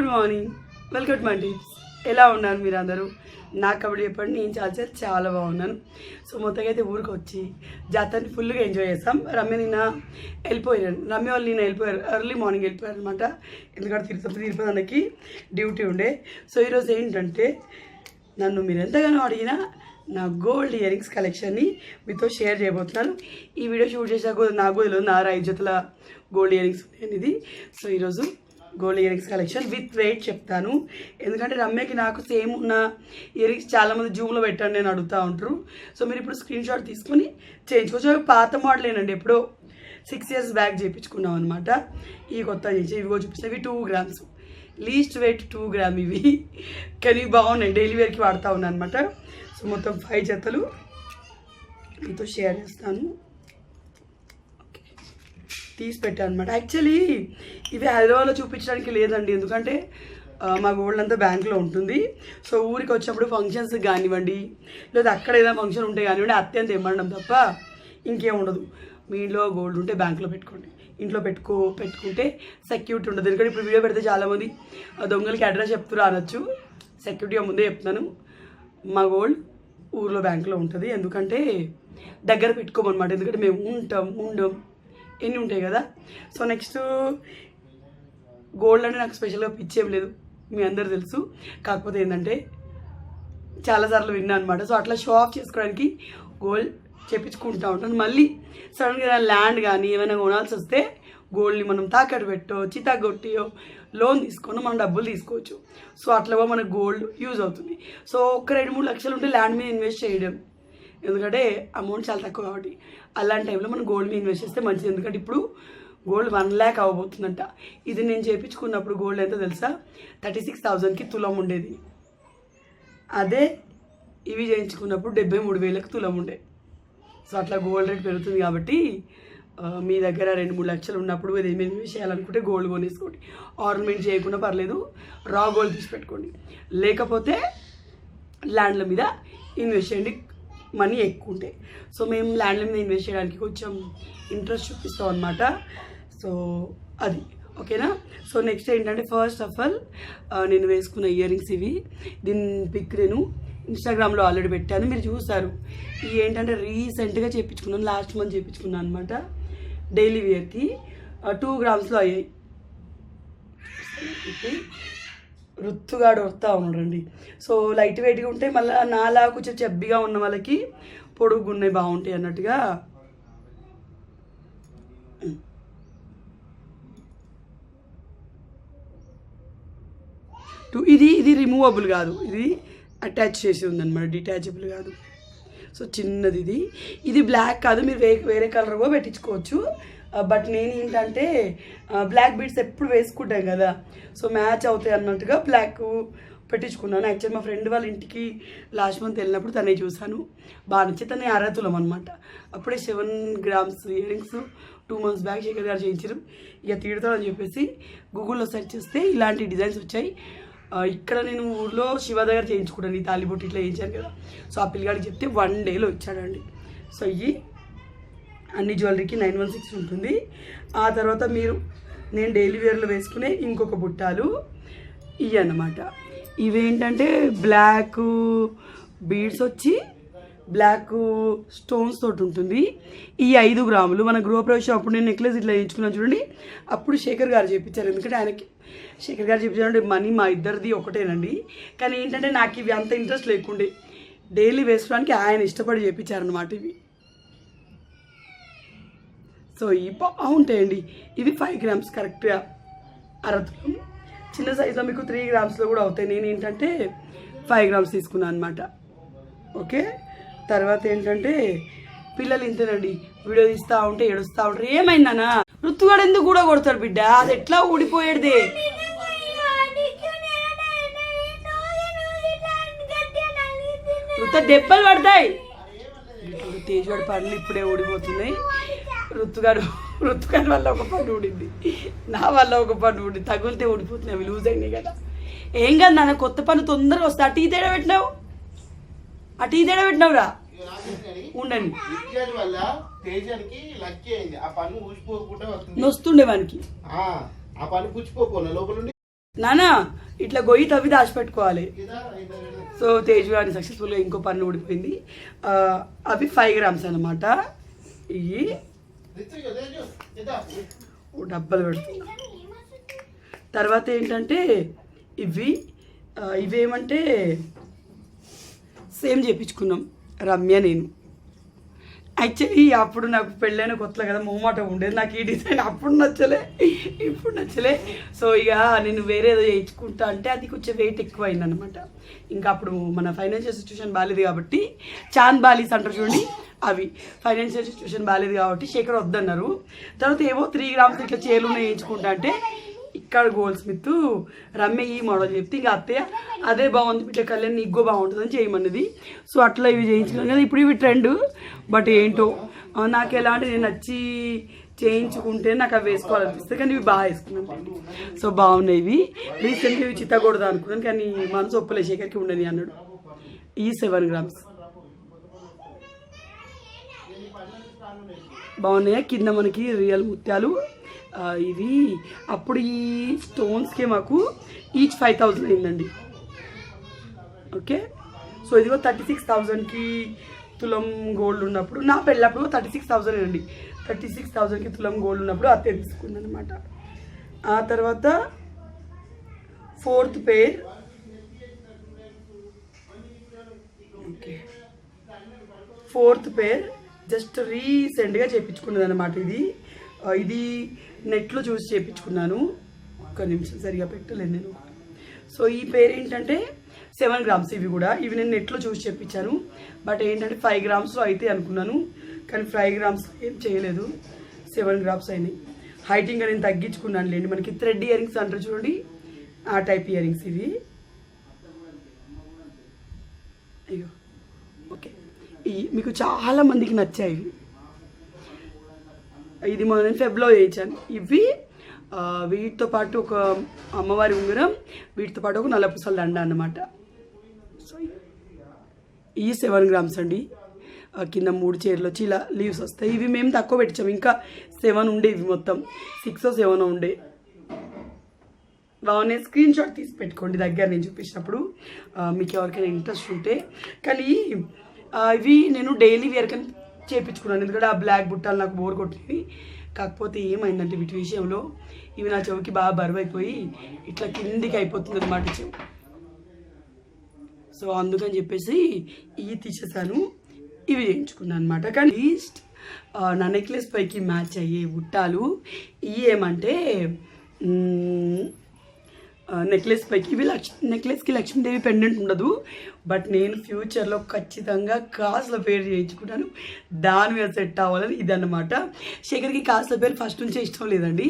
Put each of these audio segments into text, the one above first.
Good morning, welcome to my tips. ఎలా ఉన్నారు మీరు అందరూ? నాకు కాబట్టి చెప్పండి. నేను చాలా బాగున్నాను. సో మొత్తంగా అయితే ఊరికి వచ్చి జాతరని ఫుల్గా ఎంజాయ్ చేస్తాం. రమ్య నిన్న వెళ్ళిపోయారు, రమ్య వాళ్ళు నిన్న వెళ్ళిపోయారు, ఎర్లీ మార్నింగ్ వెళ్ళిపోయారు అనమాట. ఎందుకంటే తిరుపతికి డ్యూటీ ఉండే. సో ఈరోజు ఏంటంటే నన్ను మీరు ఎంతగానో అడిగినా నా గోల్డ్ ఇయర్ రింగ్స్ కలెక్షన్ని మీతో షేర్ చేయబోతున్నాను. ఈ వీడియో షూట్ చేసాక నాకు తెలియదు నా 5 జతల గోల్డ్ ఇయర్ రింగ్స్ అనేది. సో ఈరోజు gold ear rings collection with wait చెప్తాను. ఎందుకంటే రమ్యకి నాకు సేమ్ ఉన్న ఇయర్ రింగ్స్ చాలామంది జూమ్లో పెట్టండి నేను అడుగుతూ ఉంటారు. సో మీరు ఇప్పుడు స్క్రీన్ షాట్ తీసుకొని చేయించుకోవచ్చు. పాత మోడలేనండి, ఎప్పుడో 6 years బ్యాక్ చేయించుకున్నాం అనమాట. ఈ కొత్త చేసి ఇవిగో చూపిస్తాయి. ఇవి 2 grams, లీస్ట్ వెయిట్ 2 grams ఇవి. కానీ బాగున్నాయి, డైలీ వేర్కి వాడుతూ ఉన్నాను అనమాట. సో మొత్తం 5 జతలు మీతో షేర్ చేస్తాను. తీసి పెట్టాను అనమాట. యాక్చువల్లీ ఇవి హైదరాబాద్లో చూపించడానికి లేదండి, ఎందుకంటే మా గోల్డ్ అంతా బ్యాంక్లో ఉంటుంది. సో ఊరికి వచ్చినప్పుడు ఫంక్షన్స్ కానివ్వండి, లేదా అక్కడ ఏదైనా ఫంక్షన్ ఉంటే కానివ్వండి, అత్యంత ఇవ్వడం తప్ప ఇంకేం ఉండదు. మీ ఇంట్లో గోల్డ్ ఉంటే బ్యాంక్లో పెట్టుకోండి, ఇంట్లో పెట్టుకుంటే సెక్యూరిటీ ఉండదు. ఎందుకంటే ఇప్పుడు వీడియో పెడితే చాలామంది దొంగలకి అడ్రస్ చెప్తున్నారు అనొచ్చు. సెక్యూరిటీగా ముందే చెప్తున్నాను, మా గోల్డ్ ఊర్లో బ్యాంక్లో ఉంటుంది. ఎందుకంటే దగ్గర పెట్టుకోమన్నమాట, ఎందుకంటే మేము ఉండం ఎన్ని ఉంటాయి కదా. సో నెక్స్ట్ గోల్డ్ అంటే నాకు స్పెషల్గా పిచ్చేం లేదు, మీ అందరు తెలుసు. కాకపోతే ఏంటంటే చాలాసార్లు విన్నాను అనమాట. సో అట్లా షో ఆఫ్ చేసుకోవడానికి గోల్డ్ చేపించుకుంటూ ఉంటాను. మళ్ళీ సడన్గా ల్యాండ్ కానీ ఏమైనా కొనాల్సి వస్తే గోల్డ్ని మనం తాకట్టు పెట్టో చితాగొట్టియో లోన్ తీసుకొని మనం డబ్బులు తీసుకోవచ్చు. సో అట్లా మనకు గోల్డ్ యూజ్ అవుతుంది. సో ఒక 2-3 లక్షలు ఉంటే ల్యాండ్ మీద ఇన్వెస్ట్ చేయడం, ఎందుకంటే అమౌంట్ చాలా తక్కువ కాబట్టి అలాంటి టైంలో మనం గోల్డ్ మీద ఇన్వెస్ట్ చేస్తే మంచిది. ఎందుకంటే ఇప్పుడు గోల్డ్ 1 lakh అవ్వబోతుందంట. ఇది నేను చేయించుకున్నప్పుడు గోల్డ్ ఎంత తెలుసా, 36,000కి తులం ఉండేది. అదే ఇవి చేయించుకున్నప్పుడు 73,000కి తులం ఉండే. సో అట్లా గోల్డ్ రేట్ పెరుగుతుంది కాబట్టి మీ దగ్గర 2-3 లక్షలు ఉన్నప్పుడు ఇది ఏమేమి ఇన్వెస్ట్ చేయాలనుకుంటే గోల్డ్ కొనేసుకోండి. ఆర్నమెంట్ చేయకుండా పర్లేదు, రా గోల్డ్ తీసి పెట్టుకోండి. లేకపోతే ల్యాండ్ల మీద ఇన్వెస్ట్ చేయండి, మనీ ఎక్కువ ఉంటాయి. సో మేము ల్యాండ్ల మీద ఇన్వెస్ట్ చేయడానికి కొంచెం ఇంట్రెస్ట్ చూపిస్తాం అనమాట. సో అది ఓకేనా. సో నెక్స్ట్ ఏంటంటే ఫస్ట్ ఆఫ్ ఆల్ నేను వేసుకున్న ఇయర్ రింగ్స్ ఇవి. దీని పిక్ నేను ఇన్స్టాగ్రామ్లో ఆల్రెడీ పెట్టాను, మీరు చూస్తారు. ఇవి ఏంటంటే రీసెంట్గా చేయించుకున్నాను, లాస్ట్ మంత్ చేయించుకున్నాను అనమాట. డైలీ వేర్కి 2 gramsలో అయ్యాయి. రుత్తుగాడు వస్తూ ఉండండి. సో లైట్ వెయిట్గా ఉంటాయి, మళ్ళీ నాలా కొంచెం చెబ్బిగా ఉన్న వాళ్ళకి పొడుగు ఉన్నాయి, బాగుంటాయి అన్నట్టుగా. ఇది రిమూవబుల్ కాదు, ఇది అటాచ్ చేసి ఉందన్నమాట, డిటాచబుల్ కాదు. సో చిన్నది ఇది బ్లాక్ కాదు, మీరు వేరే కలర్ కూడా పెట్టించుకోవచ్చు. బట్ నేను ఏంటంటే బ్లాక్ బీడ్స్ ఎప్పుడు వేసుకుంటాం కదా, సో మ్యాచ్ అవుతాయి అన్నట్టుగా బ్లాక్ పెట్టించుకున్నాను. యాక్చువల్లీ మా ఫ్రెండ్ వాళ్ళ ఇంటికి లాస్ట్ మంత్ వెళ్ళినప్పుడు తనే చూశాను, బాగా నచ్చి తనే 6 తులం అనమాట. అప్పుడే 7 grams earrings 2 months back Shekhar గారు చేయించారు. ఇక తీరుతాడని చెప్పేసి గూగుల్లో సెర్చ్ చేస్తే ఇలాంటి డిజైన్స్ వచ్చాయి. ఇక్కడ నేను ఊర్లో శివ దగ్గర చేయించుకుంటాను, ఈ తాలిబొట్టు ఇట్లా చేయించాను కదా. సో ఆ పిల్లగాడికి చెప్తే 1 dayలో ఇచ్చాడండి. సో ఇవి అన్ని జ్యువెలరీకి 916 ఉంటుంది. ఆ తర్వాత నేను డైలీ వేర్లో వేసుకునే ఇంకొక బుట్టాలు ఇవి అన్నమాట. ఇవేంటంటే బ్లాక్ బీడ్స్ వచ్చి బ్లాక్ స్టోన్స్ తోటి ఉంటుంది. ఈ 5 grams మన గృహప్రవేశం అప్పుడు నేను నెక్లెస్ ఇట్లా వేయించుకున్నాను చూడండి, అప్పుడు శేఖర్ గారు చేయించారు. ఎందుకంటే ఆయనకి శేఖర్ గారు చెప్పించారంటే మనీ మా ఇద్దరిది ఒకటేనండి. కానీ ఏంటంటే నాకు ఇవి అంత ఇంట్రెస్ట్ లేకుండే, డైలీ వేసుకోవడానికి ఆయన ఇష్టపడి చేయించారనమాట ఇవి. సో ఇవి బాగుంటాయండి. ఇవి 5 grams కరెక్ట్గా 1/2 తులం. చిన్న సైజులో మీకు 3 gramsలో కూడా అవుతాయి. నేను ఏంటంటే 5 grams తీసుకున్నాను అనమాట. ఓకే. తర్వాత ఏంటంటే పిల్లలు ఇంతేనండి, వీడియో తీస్తూ ఉంటే ఏడుస్తూ ఉంటారు. ఏమైందనా ఋతుగాడు ఎందుకు కూడా కొడతాడు బిడ్డ, అది ఎట్లా ఊడిపోయేది. ఋతు దెబ్బలు పడతాయి, తేజవాడి పనులు ఇప్పుడే ఊడిపోతున్నాయి. ఋతుగాడు వల్ల ఒక పని ఊడింది, నా వల్ల ఒక పని ఊడి, తగిలితే ఊడిపోతున్నాయి, అవి లూజ్ అయినాయి కదా. ఏం కాదు నాన్న, కొత్త పని తొందరగా వస్తా. అటు ఈ తేడా పెట్టినావురా ఉండండి. నొస్తుండే వానికి. నానా ఇట్లా గొయ్యి తవ్వి దాచిపెట్టుకోవాలి. సో తేజు గారిని సక్సెస్ఫుల్గా ఇంకో పన్ను ఊడిపోయింది. అవి 5 గ్రామ్స్ అనమాట. ఇవి డబ్బలు పెడుతున్నా. తర్వాత ఏంటంటే ఇవేమంటే సేమ్ చేయించుకున్నాం రమ్య నేను. యాక్చువల్లీ అప్పుడు నాకు పెళ్ళైన కొత్తలో కదా మొహమాట ఉండేది, నాకు ఈ డిజైన్ అప్పుడు నచ్చలే, ఇప్పుడు నచ్చలే. సో ఇక నేను వేరే ఏదో చేయించుకుంటా అంటే అది కొంచెం వెయిట్ ఎక్కువ అయింది అనమాట. ఇంకా అప్పుడు మన ఫైనాన్షియల్ సిచ్యువేషన్ బాగాలేదు కాబట్టి చాంద్ బాలీస్ అంటారు చూడండి, అవి ఫైనాన్షియల్ సిచ్యువేషన్ బాగాలేదు కాబట్టి శేఖర్ వద్దన్నారు. తర్వాత ఏవో 3 గ్రామ్స్ ఇట్లా చీరలు వేయించుకుంటా అంటే ఇక్కడ గోల్డ్ స్మిత్ రమ్య ఈ మోడల్ చెప్తే ఇక అత్తయ్య అదే బాగుంది బిడ్డ కళ్యాణ్ నీకు బాగుంటుందని చేయమన్నది. సో అట్లా ఇవి చేయించుకున్నాను కదా. ఇప్పుడు ఇవి ట్రెండ్, బట్ ఏంటో నాకు ఎలాంటి నేను నచ్చి చేయించుకుంటే నాకు అవి వేసుకోవాలనిపిస్తుంది, కానీ ఇవి బాగా వేసుకున్నాను. సో బాగున్నాయి ఇవి. రీసెంట్గా ఇవి చిత్తకూడదు అనుకున్నాను, కానీ మనసు ఒప్పలే శేఖర్కి ఉండని అన్నాడు. ఈ 7 గ్రామ్స్ బాగున్నాయి. కింద మనకి రియల్ ముత్యాలు ఇవి. అప్పుడు ఈ స్టోన్స్కే మాకు ఈచ్ 5,000 అయిందండి. ఓకే, సో ఇదిగో 36,000కి తులం గోల్డ్ ఉన్నప్పుడు, నా పెళ్ళప్పుడు 36,000 అండి. 36,000కి తులం గోల్డ్ ఉన్నప్పుడు అత్తే తీసుకుంది అనమాట. ఆ తర్వాత 4th పేర్ ఓకే 4th పేర్ జస్ట్ రీసెంట్గా చేయించుకున్నది అనమాట. ఇది నెట్లో చూసి చేయించుకున్నాను. ఒక్క నిమిషం సరిగా పెట్టలేదు నేను. సో ఈ పేరు ఏంటంటే 7 గ్రామ్స్. ఇవి నేను నెట్లో చూసి చేయించాను, బట్ ఏంటంటే 5 గ్రామ్స్లో అయితే అనుకున్నాను, కానీ 5 గ్రామ్స్ ఏం చేయలేదు, 7 గ్రామ్స్ అయినాయి. హైట్ ఇంకా నేను తగ్గించుకున్నాను లేండి. మనకి థ్రెడ్ ఇయర్ రింగ్స్ అంటారు చూడండి, ఆ టైప్ ఇయర్ రింగ్స్ ఇవి. అయ్యో ఓకే, మీకు చాలా మందికి నచ్చాయి. ఇది నేను ఫెబ్లో చేయించాను. ఇవి వీటితో పాటు ఒక అమ్మవారి ఉంగరం, వీటితో పాటు ఒక నల్లపూసల దండ అన్నమాట. సో ఈ 7 గ్రామ్స్ అండి. కింద 3 చీరలు వచ్చి ఇలా లీవ్స్ వస్తాయి. ఇవి మేము తక్కువ పెట్టాము, ఇంకా 7 ఉండే, ఇవి మొత్తం 6 or 7 ఉండే. బాగున్నాయి. స్క్రీన్ షాట్ తీసి పెట్టుకోండి దగ్గర నేను చూపించినప్పుడు, మీకు ఎవరికైనా ఇంట్రెస్ట్ ఉంటే. కానీ ఇవి నేను డైలీ వేర్ కని చేయించుకున్నాను, ఎందుకంటే ఆ బ్లాక్ బుట్టాలు నాకు బోర్ కొట్టినవి. కాకపోతే ఏమైందంటే వీటి విషయంలో ఇవి నా చెవికి బాగా బరువు అయిపోయి ఇట్లా కిందికి అయిపోతుంది అనమాట చెవి. సో అందుకని చెప్పేసి ఇవి తీసేసాను, ఇవి చేయించుకున్నాను అనమాట. కానీ లీస్ట్ నా నెక్లెస్ పైకి మ్యాచ్ అయ్యే బుట్టాలు ఇవి ఏమంటే నెక్లెస్ పైకి ఇవి నెక్లెస్కి లక్ష్మీదేవి పెండెంట్ ఉండదు, బట్ నేను ఫ్యూచర్లో ఖచ్చితంగా కాసుల పేరు చేయించుకుంటాను, దాని మీద సెట్ అవ్వాలని ఇదన్నమాట. శేఖర్కి కాసుల పేరు ఫస్ట్ నుంచే ఇష్టం లేదండి,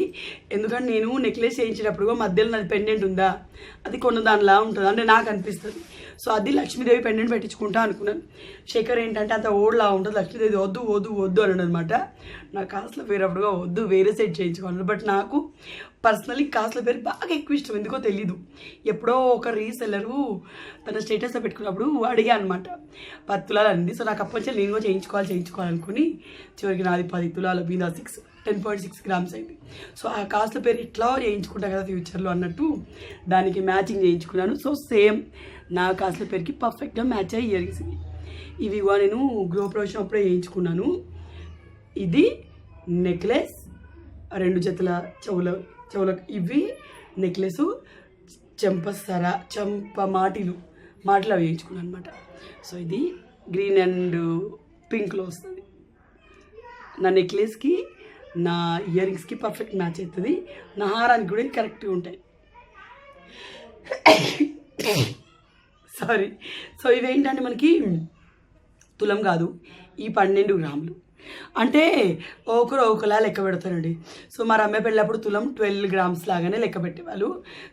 ఎందుకంటే నేను నెక్లెస్ చేయించేటప్పుడు మధ్యలో నాది పెండెంట్ ఉందా, అది కొన్న దానిలా ఉంటుంది అంటే నాకు అనిపిస్తుంది. సో అది లక్ష్మీదేవి పెండెంట్ పెట్టించుకుంటా అనుకున్నాను. శేఖర్ ఏంటంటే అంత ఓడ్లా ఉంటుంది, లక్ష్మీదేవి వద్దు వద్దు వద్దు అని అనమాట. నాకు కాసుల పేరు అప్పుడుగా వద్దు, వేరే సెట్ చేయించుకోవాలి. బట్ నాకు పర్సనలీ కాసుల పేరు బాగా ఎక్కువ ఇష్టం, ఎందుకో తెలీదు. ఎప్పుడో ఒక రీసెల్లరు తన స్టేటస్లో పెట్టుకున్నప్పుడు అడిగా అనమాట 10 తులాలు అంది. సో నాకు అప్పటి నుంచి నేను కూడా చేయించుకోవాలనుకుని చివరికి నాది 10 తులాల మీద 10.6 గ్రామ్స్ అయింది. సో ఆ కాసుల పేరు ఇట్లా చేయించుకుంటా కదా ఫ్యూచర్లో అన్నట్టు దానికి మ్యాచింగ్ చేయించుకున్నాను. సో సేమ్ నా కాసుల పేరుకి పర్ఫెక్ట్గా మ్యాచ్ అయ్యి ఇయర్ రింగ్స్ ఇవి కూడా నేను గృహప్రవేశం అప్పుడే చేయించుకున్నాను. ఇది నెక్లెస్, 2 జతల చెవులకు ఇవి నెక్లెస్, చెంప మాటలు అవి వేయించుకున్నాను అనమాట. సో ఇది గ్రీన్ అండ్ పింక్లో వస్తుంది. నా నెక్లెస్కి నా ఇయర్ రింగ్స్కి పర్ఫెక్ట్ మ్యాచ్ అవుతుంది, నా హారానికి కూడా కరెక్ట్గా ఉంటాయి. సారీ. సో ఇవేంటంటే మనకి తులం కాదు, ఈ 12 గ్రాములు అంటే ఒకలా లెక్క పెడతానండి. సో మా రమ్య పెళ్ళప్పుడు తులం 12 గ్రామ్స్ లాగానే లెక్క పెట్టేవాళ్ళు,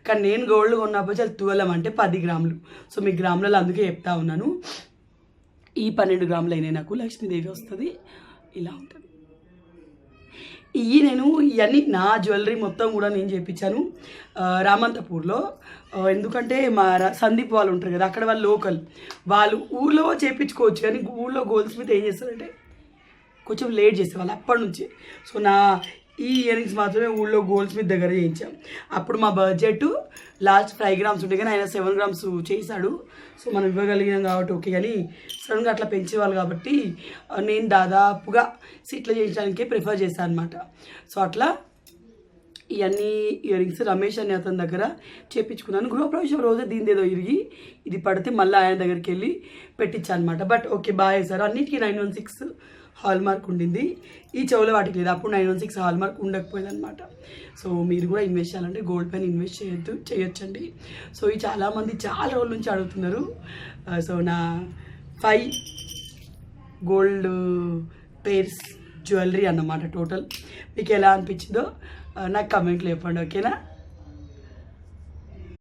కానీ నేను గోల్డ్ కొన్నప్పుడు చాలా తులం అంటే 10 గ్రాములు. సో మీ గ్రాములలో అందుకే చెప్తా ఉన్నాను. ఈ 12 గ్రాములు అయినాయి నాకు లక్ష్మీదేవి వస్తుంది, ఇలా ఉంటుంది. ఇవన్నీ నా జ్యువెలరీ మొత్తం కూడా నేను చేయించాను రామంతపూర్లో. ఎందుకంటే మా సందీప్ వాళ్ళు ఉంటారు కదా, అక్కడ వాళ్ళు లోకల్, వాళ్ళు ఊళ్ళో చేయించుకోవచ్చు, కానీ ఊళ్ళో గోల్డ్ స్మిత్ ఏం చేస్తారంటే కొంచెం లేట్ చేసేవాళ్ళు అప్పటి నుంచి. సో నా ఈ ఇయర్ రింగ్స్ మాత్రమే ఊళ్ళో గోల్డ్ స్మిత్ దగ్గర చేయించాం. అప్పుడు మా బడ్జెట్ లాస్ట్ 5 గ్రామ్స్ ఉంటే కానీ ఆయన 7 గ్రామ్స్ చేశాడు. సో మనం ఇవ్వగలిగాం కాబట్టి ఓకే, కానీ సడన్గా అట్లా పెంచేవాళ్ళు కాబట్టి నేను దాదాపుగా సిట్లో చేయించడానికే ప్రిఫర్ చేశాను అనమాట. సో అట్లా ఇవన్నీ ఇయర్ రింగ్స్ రమేష్ అనే అతని దగ్గర చేయించుకున్నాను. గృహప్రవేశం రోజే దీని ఏదో ఇరిగి ఇది పడితే మళ్ళీ ఆయన దగ్గరికి వెళ్ళి పెట్టించాను అనమాట. బట్ ఓకే బాగా వేశారు. అన్నిటికీ 916 హాల్ మార్క్ ఉండింది. ఈ చెవుల వాటికి లేదు. అప్పుడు 916 హాల్ మార్క్ ఉండకపోయింది అనమాట. సో మీరు కూడా ఇన్వెస్ట్ చేయాలంటే గోల్డ్ పైన ఇన్వెస్ట్ చేయొచ్చండి. సో ఈ చాలామంది చాలా రోజుల నుంచి అడుగుతున్నారు. సో నా 5 గోల్డ్ పేర్స్ జ్యువెలరీ అన్నమాట టోటల్. మీకు ఎలా అనిపించిందో నాకు కమెంట్లో చెప్పండి, ఓకేనా?